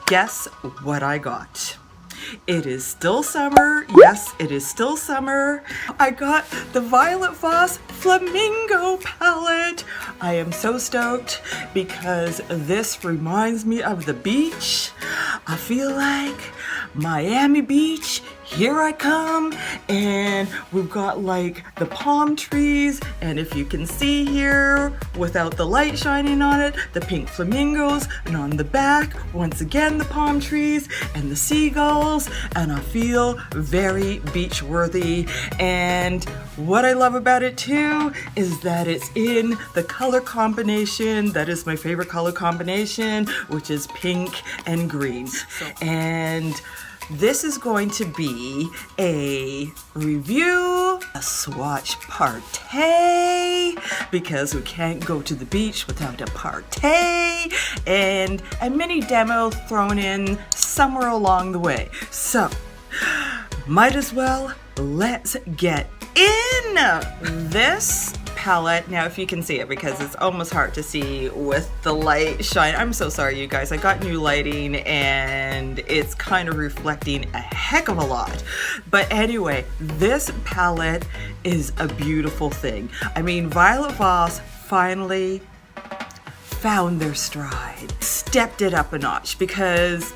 guess what I got? It is still summer. Yes, it is still summer. I got the Violet Voss Flamingo palette. I am so stoked because this reminds me of the beach. I feel like Miami Beach, here I come, and we've got like the palm trees, and if you can see here without the light shining on it, the pink flamingos, and on the back once again the palm trees and the seagulls, and I feel very beach worthy. And what I love about it too is that it's in the color combination that is my favorite color combination, which is pink and green. And this is going to be a review, a swatch party, because we can't go to the beach without a party, and a mini demo thrown in somewhere along the way. So, might as well, let's get in this palette. Now if you can see it, because it's almost hard to see with the light shine. I'm so sorry you guys, I got new lighting and it's kind of reflecting a heck of a lot. But anyway, this palette is a beautiful thing. I mean, Violet Voss finally found their stride, stepped it up a notch, because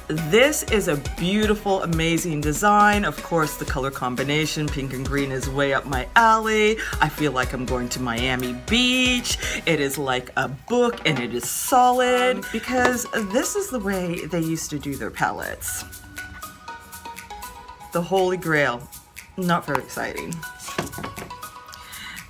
this is a beautiful, amazing design. Of course, the color combination, pink and green, is way up my alley. I feel like I'm going to Miami Beach. It is like a book and it is solid, because this is the way they used to do their palettes. The Holy Grail, not very exciting.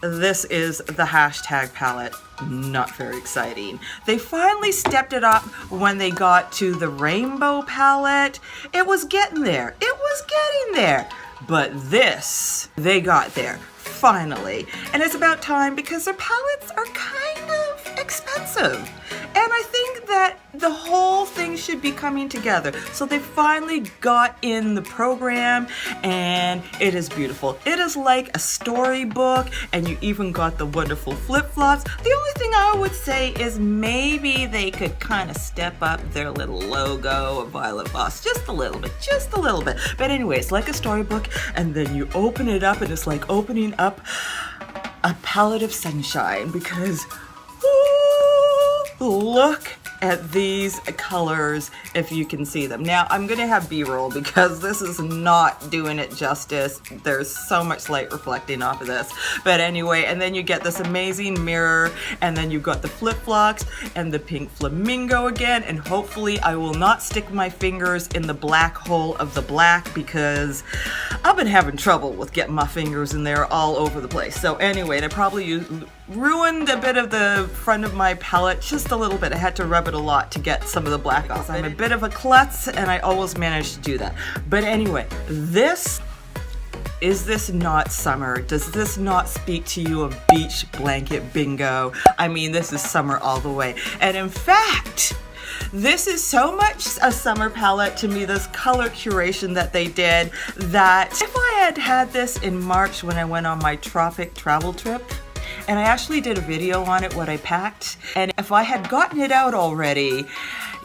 This is the hashtag palette, not very exciting. They finally stepped it up when they got to the rainbow palette. It was getting there, it was getting there. But this, they got there, finally. And it's about time, because their palettes are kind of expensive. And I think that the whole thing should be coming together. So they finally got in the program, and it is beautiful. It is like a storybook, and you even got the wonderful flip-flops. The only thing I would say is maybe they could kind of step up their little logo of Violet Voss just a little bit, just a little bit. But anyway, it's like a storybook, and then you open it up, and it's like opening up a palette of sunshine, because look at these colors if you can see them. Now I'm gonna have B-roll because this is not doing it justice. There's so much light reflecting off of this. But anyway, and then you get this amazing mirror, and then you've got the flip-flops and the pink flamingo again, and hopefully I will not stick my fingers in the black hole of the black, because I've been having trouble with getting my fingers in there all over the place. So anyway, I probably ruined a bit of the front of my palette, just a little bit. I had to rub it a lot to get some of the black off. I'm a bit of a klutz, and I always manage to do that. But anyway, is this not summer? Does this not speak to you of beach blanket bingo? I mean, this is summer all the way. And in fact, this is so much a summer palette to me, this color curation that they did, that if I had had this in March when I went on my tropic travel trip, and I actually did a video on it, what I packed, and if I had gotten it out already,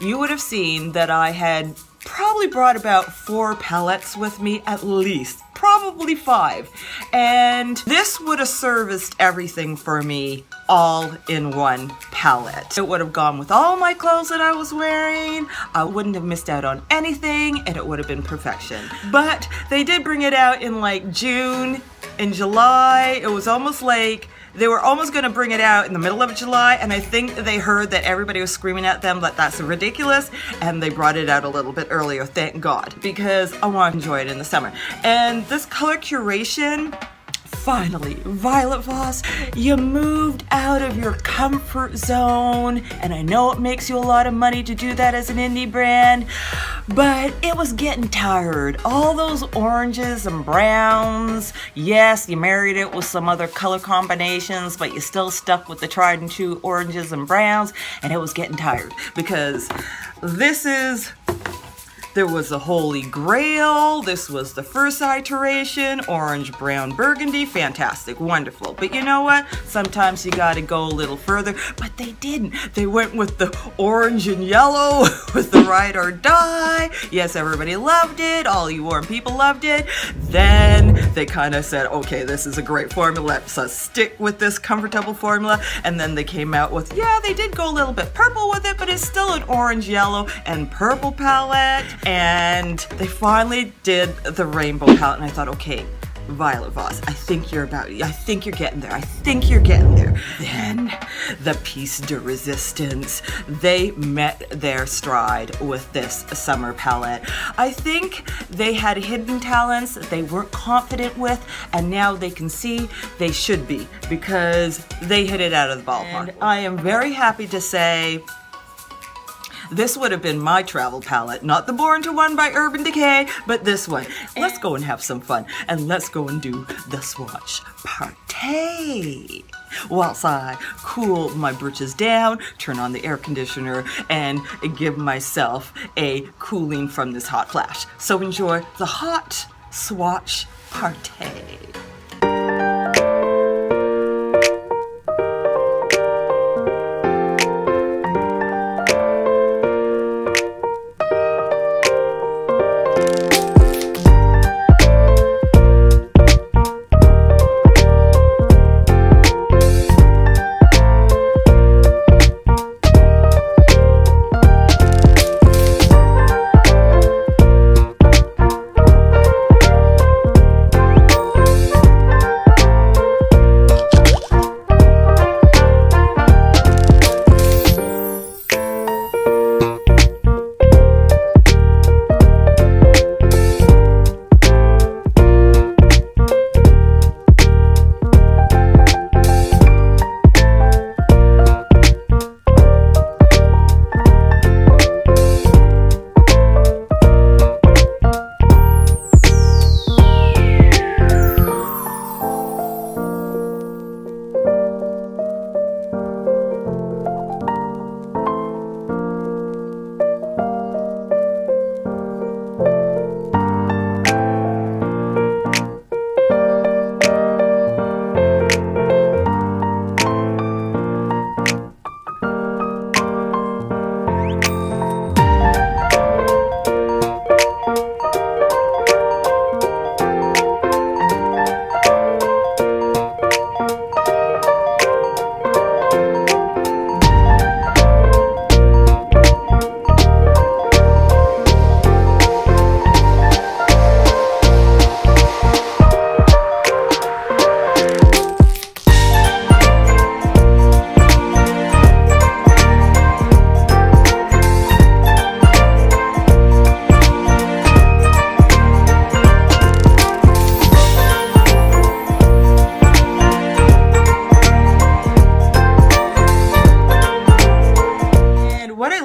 you would have seen that I had probably brought about 4 palettes with me, at least, probably 5. And this would have serviced everything for me all in one palette. It would have gone with all my clothes that I was wearing. I wouldn't have missed out on anything, and it would have been perfection. But they did bring it out in like June, in July. It was almost like they were almost going to bring it out in the middle of July, and I think they heard that everybody was screaming at them that that's ridiculous, and they brought it out a little bit earlier, thank God, because I want to enjoy it in the summer. And this color curation, finally, Violet Voss, you moved out of your comfort zone, and I know it makes you a lot of money to do that as an indie brand, but it was getting tired. All those oranges and browns, yes, you married it with some other color combinations, but you still stuck with the tried and true oranges and browns, and it was getting tired, because this is There was a Holy Grail. This was the first iteration. Orange, brown, burgundy. Fantastic. Wonderful. But you know what? Sometimes you got to go a little further. But they didn't. They went with the orange and yellow with the ride or die. Yes, everybody loved it. All you warm people loved it. Then they kind of said, okay, this is a great formula. Let's stick with this comfortable formula. And then they came out with, yeah, they did go a little bit purple with it, but it's still an orange, yellow, and purple palette. And they finally did the rainbow palette, and I thought, okay, Violet Voss, I think you're getting there. I think you're getting there. Then the piece de resistance, they met their stride with this summer palette. I think they had hidden talents that they weren't confident with, and now they can see they should be, because they hit it out of the ballpark. And I am very happy to say this would have been my travel palette, not the Born to One by Urban Decay, but this one. Let's go and have some fun, and let's go and do the swatch party. Whilst I cool my britches down, turn on the air conditioner, and give myself a cooling from this hot flash. So enjoy the hot swatch party.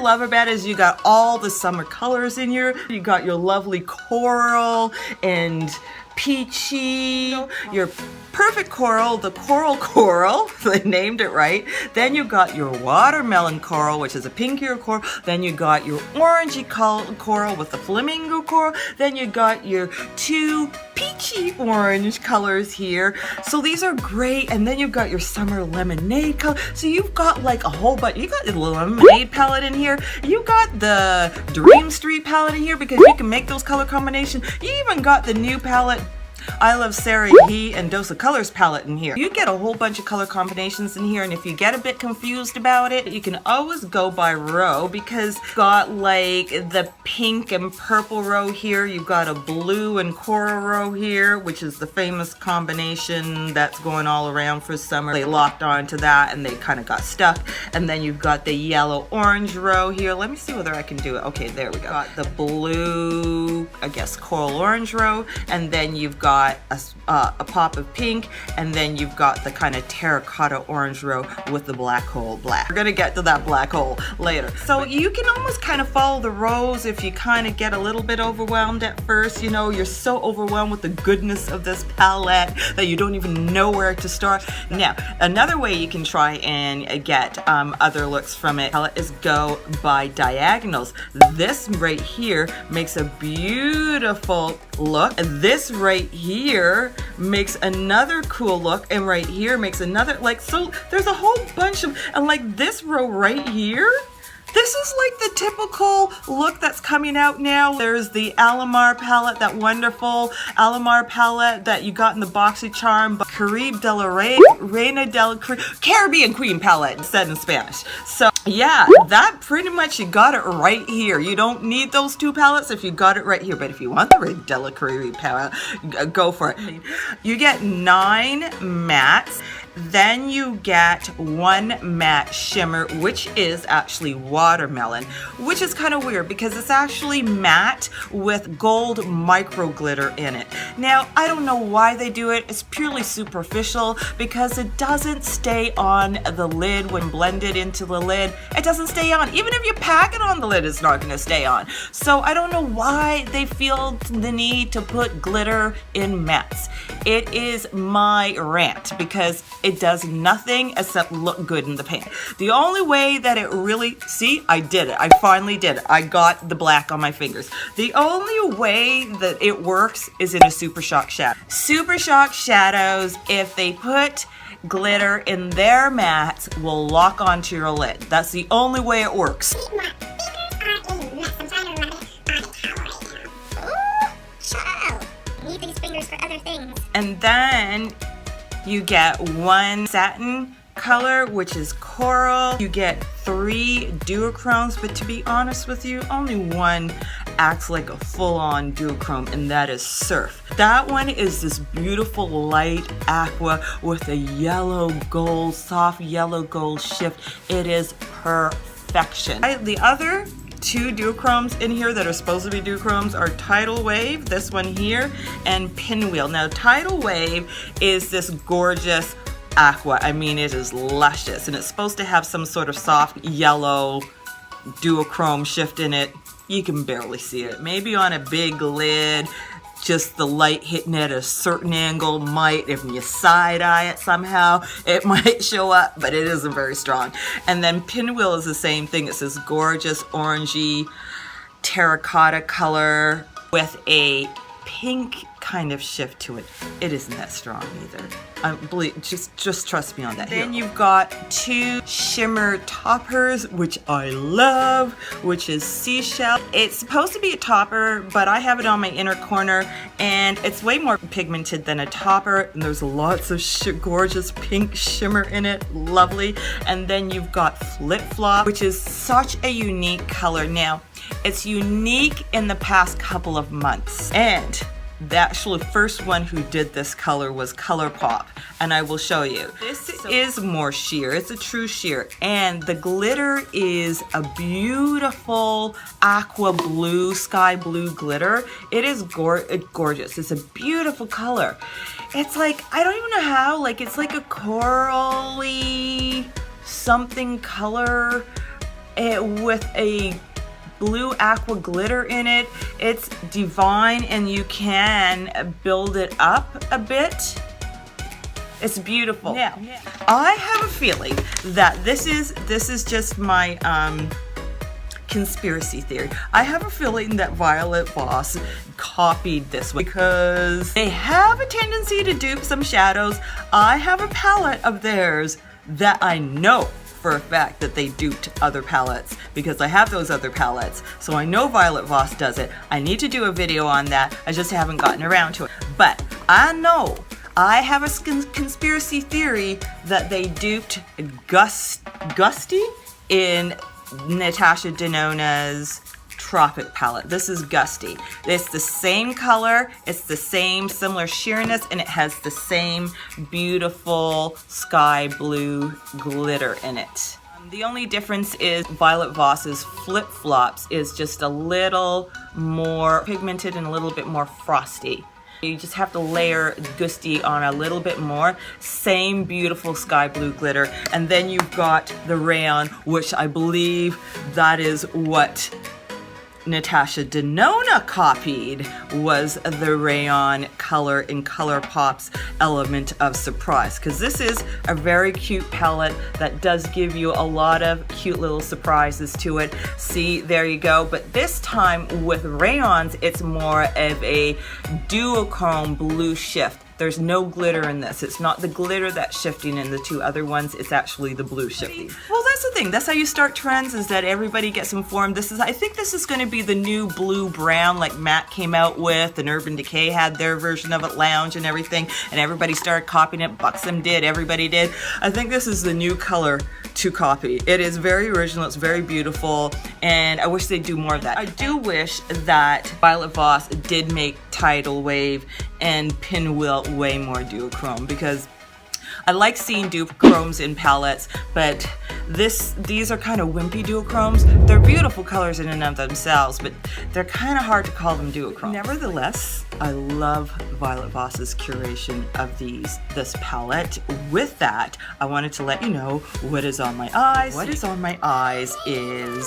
love about it is you got all the summer colors in here. You got your lovely coral and peachy, your perfect coral, the coral, they named it right. Then you got your watermelon coral, which is a pinkier coral. Then you got your orangey coral with the flamingo coral. Then you got your two peachy orange colors here. So these are great. And then you've got your summer lemonade color. So you've got like a whole bunch. You got the lemonade palette in here. You got the Dream Street palette in here because you can make those color combinations. You even got the new palette, I Love Sarah He and Dose of Colors palette in here. You get a whole bunch of color combinations in here, and if you get a bit confused about it, you can always go by row because you've got like the pink and purple row here. You've got a blue and coral row here, which is the famous combination that's going all around for summer. They locked onto that and they kind of got stuck. And then you've got the yellow orange row here. Let me see whether I can do it. Okay, there we go. Got the blue, I guess, coral orange row, and then you've got got a pop of pink, and then you've got the kind of terracotta orange row with the black hole black. We're gonna get to that black hole later. So you can almost kind of follow the rows if you kind of get a little bit overwhelmed at first. You know, you're so overwhelmed with the goodness of this palette that you don't even know where to start. Now, another way you can try and get other looks from it is go by diagonals. This right here makes a beautiful look. This right here makes another cool look, and right here makes another, like, so there's a whole bunch of, and like this row right here, this is like the typical look that's coming out now. There's the Alamar palette, that wonderful Alamar palette that you got in the BoxyCharm, Caribe de la Reina del Caribbean Queen palette, said in Spanish. So yeah, that pretty much, you got it right here. You don't need those two palettes if you got it right here. But if you want the Reina de la Caribbean palette, go for it. You get 9 mattes. Then you get 1 matte shimmer, which is actually watermelon, which is kind of weird because it's actually matte with gold micro glitter in it. Now, I don't know why they do it. It's purely superficial because it doesn't stay on the lid when blended into the lid. It doesn't stay on. Even if you pack it on the lid, it's not going to stay on. So I don't know why they feel the need to put glitter in mattes. It is my rant because it does nothing except look good in the pan. The only way that it really, see, I did it. I finally did it. I got the black on my fingers. The only way that it works is in a Super Shock shadow. Super Shock shadows, if they put glitter in their mattes, will lock onto your lid. That's the only way it works. And then you get 1 satin color, which is coral. You get 3 duochromes, but to be honest with you, only 1 acts like a full-on duochrome, and that is Surf. That one is this beautiful light aqua with a yellow gold, soft yellow gold shift. It is perfection. The other 2 duochromes in here that are supposed to be duochromes are Tidal Wave, this one here, and Pinwheel. Now, Tidal Wave is this gorgeous aqua. I mean, it is luscious, and it's supposed to have some sort of soft yellow duochrome shift in it. You can barely see it. Maybe on a big lid, just the light hitting it at a certain angle might, if you side eye it somehow, it might show up, but it isn't very strong. And then Pinwheel is the same thing. It's this gorgeous orangey terracotta color with a pink kind of shift to it. It isn't that strong either. Just trust me on that. Then you've got 2 shimmer toppers, which I love, which is Seashell. It's supposed to be a topper, but I have it on my inner corner, and it's way more pigmented than a topper, and there's lots of gorgeous pink shimmer in it. Lovely. And then you've got Flip Flop, which is such a unique color. Now, it's unique in the past couple of months, and the actual first one who did this color was ColourPop, and I will show you. This is more sheer. It's a true sheer, and the glitter is a beautiful aqua blue, sky blue glitter. It is gorgeous. It's a beautiful color. It's like, I don't even know how, like, it's like a corally something color with a blue aqua glitter in it. It's divine, and you can build it up a bit. It's beautiful. Now, I have a feeling that this is just my conspiracy theory. I have a feeling that Violet Voss copied this one because they have a tendency to dupe some shadows. I have a palette of theirs that I know for a fact that they duped other palettes because I have those other palettes. So I know Violet Voss does it. I need to do a video on that. I just haven't gotten around to it. But I know, I have a conspiracy theory that they duped Gusty in Natasha Denona's Tropic palette. This is Gusty. It's the same color, it's the same similar sheerness, and it has the same beautiful sky blue glitter in it. The only difference is Violet Voss's Flip Flops is just a little more pigmented and a little bit more frosty. You just have to layer Gusty on a little bit more. Same beautiful sky blue glitter. And then you've got the rayon, which I believe that is what Natasha Denona copied, was the rayon color in ColourPop's Element of Surprise, because this is a very cute palette that does give you a lot of cute little surprises to it. See, there you go. But this time with rayons, it's more of a duochrome blue shift. There's no glitter in this. It's not the glitter that's shifting in the two other ones. It's actually the blue shifting. Well, that's the thing. That's how you start trends, is that everybody gets informed. I think this is going to be the new blue brown, like Matte came out with, and Urban Decay had their version of it, Lounge and everything, and everybody started copying it. Buxom did. Everybody did. I think this is the new color to copy. It is very original. It's very beautiful, and I wish they'd do more of that. I do wish that Violet Voss did make Tidal Wave and Pinwheel way more duochrome, because I like seeing duochromes in palettes, but these are kind of wimpy duochromes. They're beautiful colors in and of themselves, but they're kind of hard to call them duochrome. Nevertheless, I love Violet Voss's curation of this palette. With that, I wanted to let you know what is on my eyes. What is on my eyes is,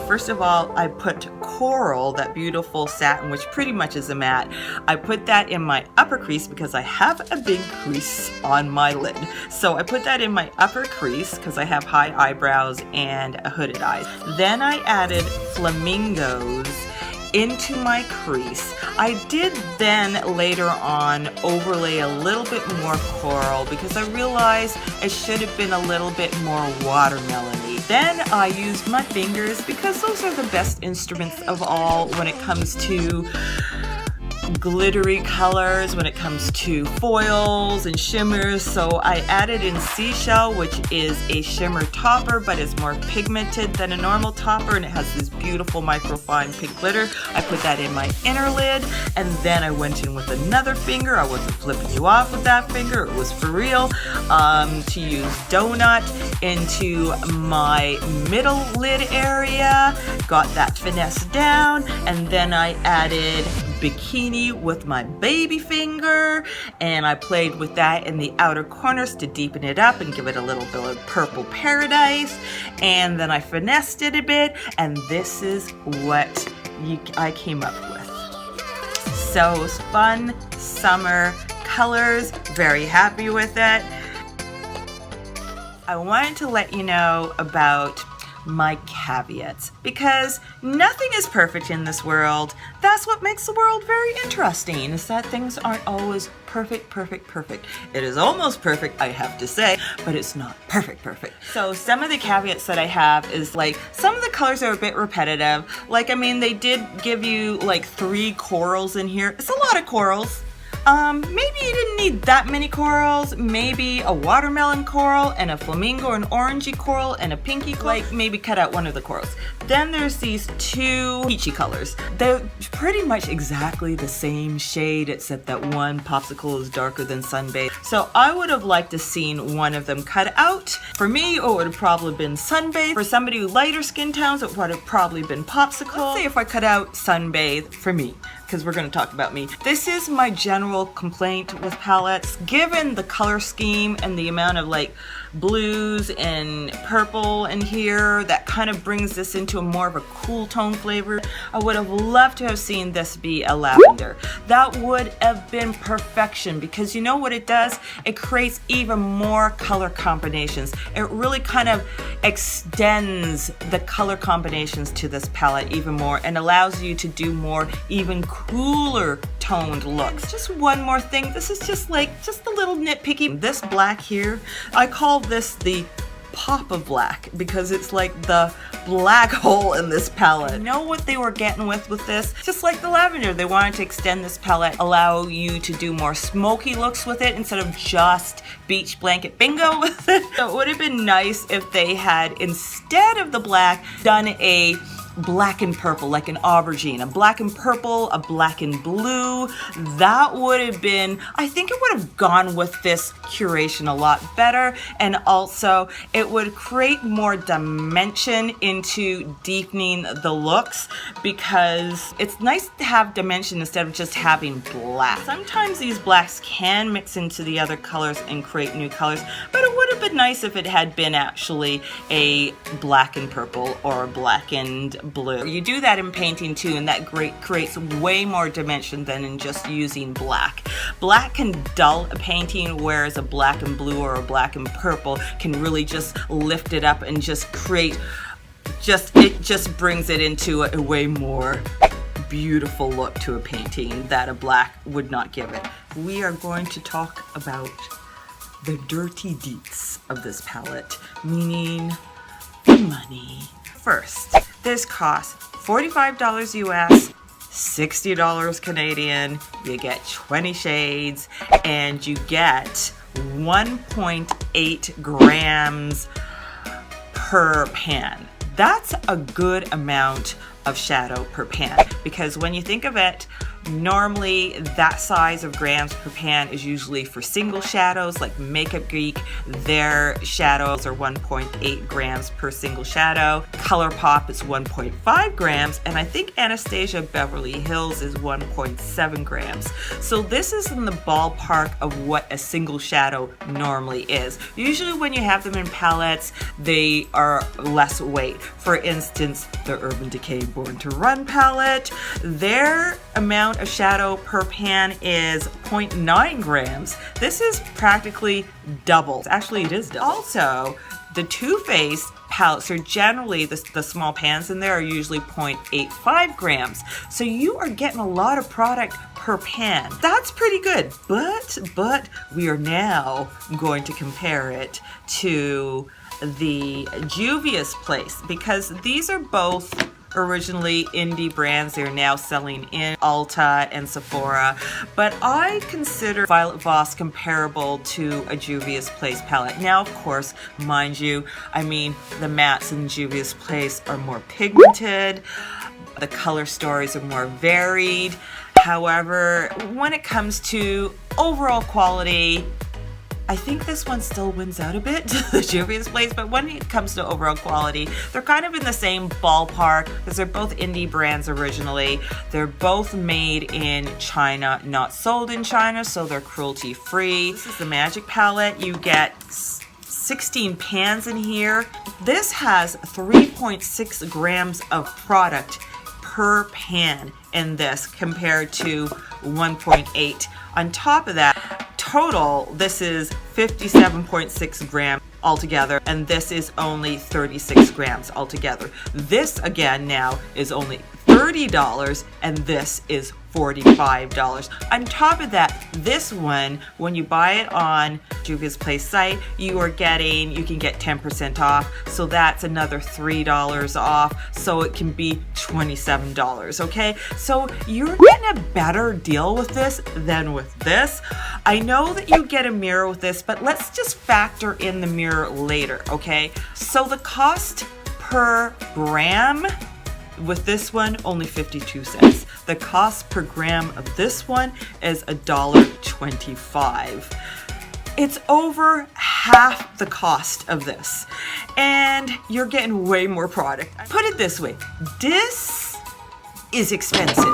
first of all, I put Coral, that beautiful satin, which pretty much is a matte. I put that in my upper crease because I have a big crease on my lid. So I put that in my upper crease because I have high eyebrows and a hooded eye. Then I added flamingos into my crease. I did then later on overlay a little bit more coral because I realized it should have been a little bit more watermelony. Then I used my fingers because those are the best instruments of all when it comes to glittery colors, when it comes to foils and shimmers. So I added in Seashell, which is a shimmer topper, but it's more pigmented than a normal topper, and it has this beautiful microfine pink glitter. I put that in my inner lid, and then I went in with another finger. I wasn't flipping you off with that finger, it was for real, to use Donut into my middle lid area, got that finesse down, and then I added Bikini with my baby finger, and I played with that in the outer corners to deepen it up and give it a little bit of purple paradise, and then I finessed it a bit, and this is what I came up with. So fun summer colors, very happy with it. I wanted to let you know about my caveats, because nothing is perfect in this world. That's what makes the world very interesting, is that things aren't always perfect. It is almost perfect, I have to say, but it's not perfect. So some of the caveats that I have is, like, some of the colors are a bit repetitive. Like, I mean, they did give you like 3 corals in here. It's a lot of corals. Maybe you didn't need that many corals. Maybe a watermelon coral and a flamingo, an orangey coral and a pinky coral. Like, maybe cut out one of the corals. Then there's these 2 peachy colors. They're pretty much exactly the same shade, except that one popsicle is darker than Sunbathe. So I would have liked to seen one of them cut out. For me, it would have probably been Sunbathe. For somebody with lighter skin tones, it would have probably been popsicle. Let's say if I cut out Sunbathe for me, because we're going to talk about me. This is my general complaint with palettes. Given the color scheme and the amount of like blues and purple in here, that kind of brings this into a more of a cool tone flavor. I would have loved to have seen this be a lavender. That would have been perfection, because you know what it does? It creates even more color combinations. It really kind of extends the color combinations to this palette even more and allows you to do more even cooler toned looks. Just one more thing, this is just a little nitpicky. This black here, I call this the pop of black because it's like the black hole in this palette. You know what they were getting with this? Just like the lavender, they wanted to extend this palette, allow you to do more smoky looks with it instead of just beach blanket bingo with it. So it would have been nice if they had, instead of the black, done a black and purple, like an aubergine, a black and purple, a black and blue. That would have been, I think it would have gone with this curation a lot better, and also it would create more dimension into deepening the looks, because it's nice to have dimension instead of just having black. Sometimes these blacks can mix into the other colors and create new colors, but it would have been nice if it had been actually a black and purple or a black and blue. You do that in painting too, and that creates way more dimension than in just using black. Black can dull a painting, whereas a black and blue or a black and purple can really just lift it up and just create, it just brings it into a way more beautiful look to a painting that a black would not give it. We are going to talk about the dirty deets of this palette, meaning the money. First, this costs $45 US, $60 Canadian. You get 20 shades and you get 1.8 grams per pan. That's a good amount of shadow per pan, because when you think of it, normally that size of grams per pan is usually for single shadows, like Makeup Geek. Their shadows are 1.8 grams per single shadow. ColourPop is 1.5 grams, and I think Anastasia Beverly Hills is 1.7 grams. So this is in the ballpark of what a single shadow normally is. Usually when you have them in palettes, they are less weight. For instance, the Urban Decay Born to Run palette, their amount of shadow per pan is 0.9 grams. This is practically double. Actually, it is double. Also, the Too Faced palettes are generally, the small pans in there are usually 0.85 grams. So you are getting a lot of product per pan. That's pretty good, but we are now going to compare it to the Juvia's Place, because these are both originally indie brands. They're now selling in Ulta and Sephora, but I consider Violet Voss comparable to a Juvia's Place palette. Now, of course, mind you, I mean, the mattes in Juvia's Place are more pigmented, the color stories are more varied. However, when it comes to overall quality, I think this one still wins out a bit to the Juvia's Place, but when it comes to overall quality, they're kind of in the same ballpark, because they're both indie brands originally. They're both made in China, not sold in China, so they're cruelty-free. This is the Magic palette. You get 16 pans in here. This has 3.6 grams of product per pan in this, compared to 1.8. On top of that, total, this is 57.6 grams altogether, and this is only 36 grams altogether. This again now is only $30, and this is $45. On top of that, this one, when you buy it on Juvia's Place site, you can get 10% off, so that's another $3 off, so it can be $27, okay? So you're getting a better deal with this than with this. I know that you get a mirror with this, but let's just factor in the mirror later, okay? So the cost per gram with this one, only 52 cents. The cost per gram of this one is $1.25. It's over half the cost of this, and you're getting way more product. Put it this way, this is expensive.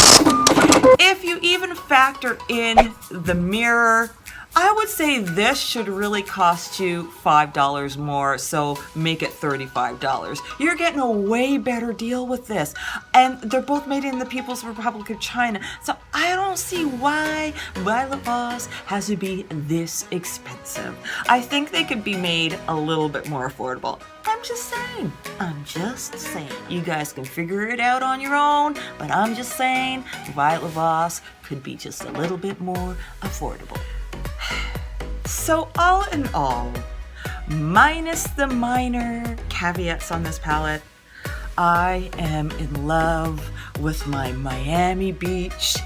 If you even factor in the mirror, I would say this should really cost you $5 more, so make it $35. You're getting a way better deal with this. And they're both made in the People's Republic of China, so I don't see why Violet Voss has to be this expensive. I think they could be made a little bit more affordable. I'm just saying. You guys can figure it out on your own, but I'm just saying Violet Voss could be just a little bit more affordable. So all in all, minus the minor caveats on this palette, I am in love with my Miami Beach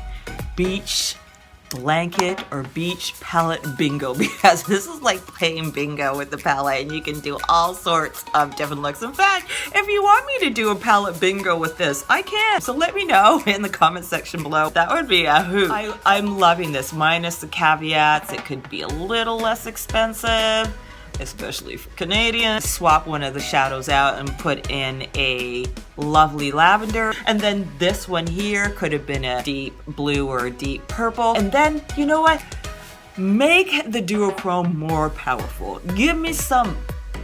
blanket or beach palette bingo, because this is like playing bingo with the palette and you can do all sorts of different looks. In fact, if you want me to do a palette bingo with this, I can. So let me know in the comment section below. That would be a hoot. I'm loving this, minus the caveats. It could be a little less expensive, especially for Canadians. Swap one of the shadows out and put in a lovely lavender. And then this one here could have been a deep blue or a deep purple. And then, you know what? Make the duochrome more powerful. Give me some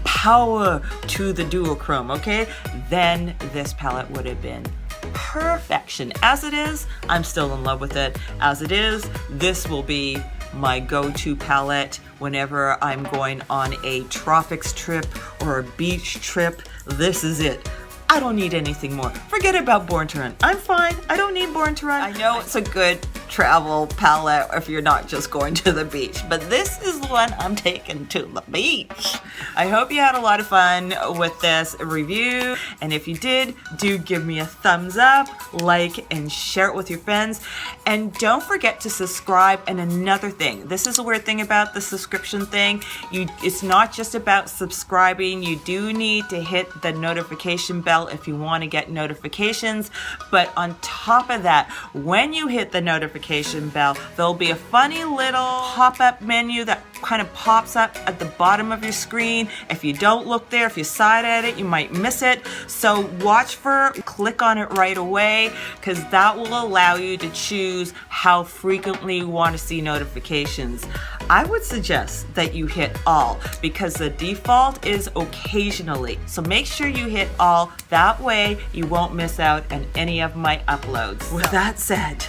power to the duochrome, okay? Then this palette would have been perfection. As it is, I'm still in love with it. As it is, this will be my go-to palette whenever I'm going on a tropics trip or a beach trip. This is it. I don't need anything more. Forget about Born to Run. I'm fine. I don't need Born to Run. I know it's a good travel palette if you're not just going to the beach, but this is the one I'm taking to the beach. I hope you had a lot of fun with this review, and if you did, do give me a thumbs up, like, and share it with your friends, and don't forget to subscribe. And another thing, this is a weird thing about the subscription thing, it's not just about subscribing. You do need to hit the notification bell if you want to get notifications, but on top of that, when you hit the notification bell, there'll be a funny little pop-up menu that kind of pops up at the bottom of your screen. If you don't look there, if you side at it, you might miss it. So watch for, click on it right away, because that will allow you to choose how frequently you want to see notifications. I would suggest that you hit all, because the default is occasionally. So make sure you hit all. That way you won't miss out on any of my uploads. With that said,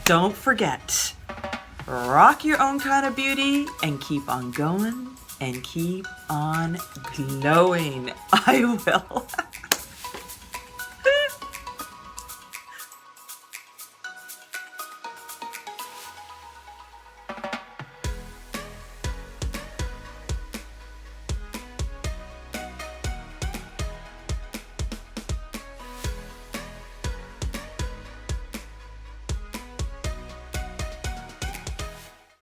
don't forget, rock your own kind of beauty and keep on going and keep on glowing. I will.